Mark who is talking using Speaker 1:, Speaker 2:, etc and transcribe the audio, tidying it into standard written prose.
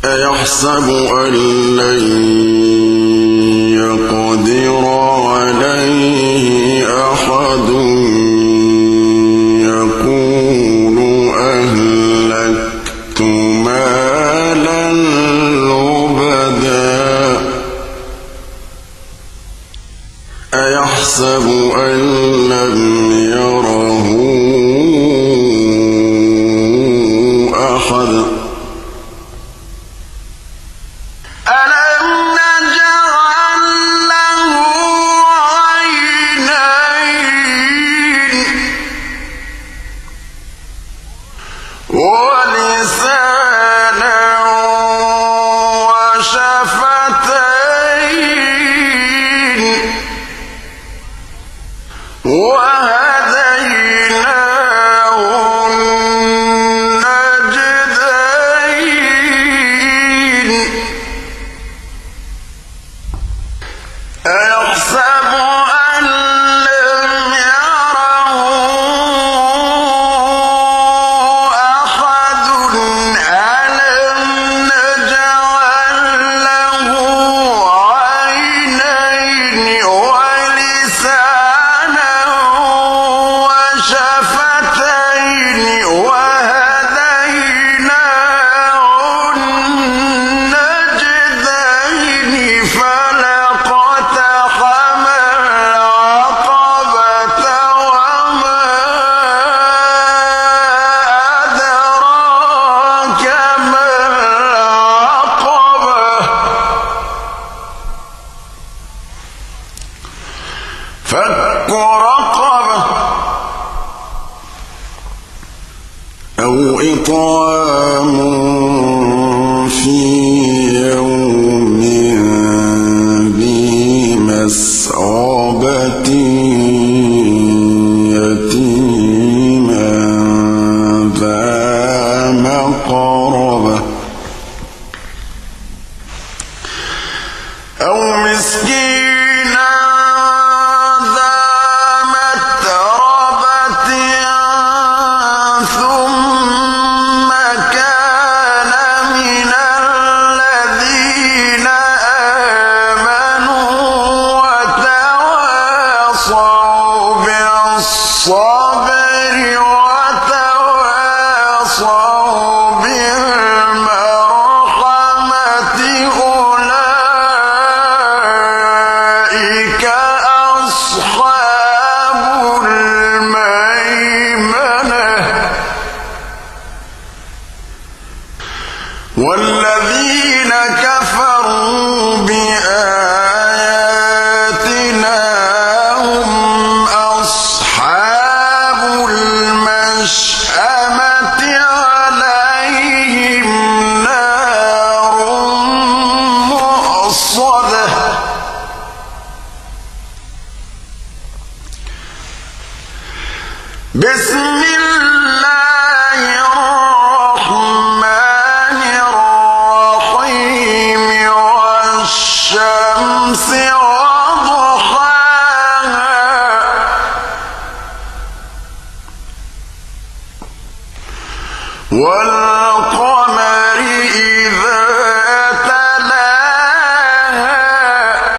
Speaker 1: أيحسب أن لن يقدر عليه أحد يقول أهلكت مالا لبدا أيحسب أن لم يره أحد ولسانا وشفتين وهديناه النجدين أيحسب أن لم يره أحد ألم نجعل له عينين ولسانا وشفتين وهديناه النجدين فلاقتحم العقبة وما أدراك ما العقبة فك رقبة أو إطعام في يوم ذي مسغبة يتيما ذا مقربة أو مسكينا ذا متربة ثم كان من الذين آمنوا وتواصوا بالصبر وتواصوا بالمرحمة أولئك أصحاب الميمنة والذين كفروا بآياتنا هم أصحاب المشأمة عليهم نار مؤصدة بسم الله الرحمن الرحيم والشمس وضحاها والقمر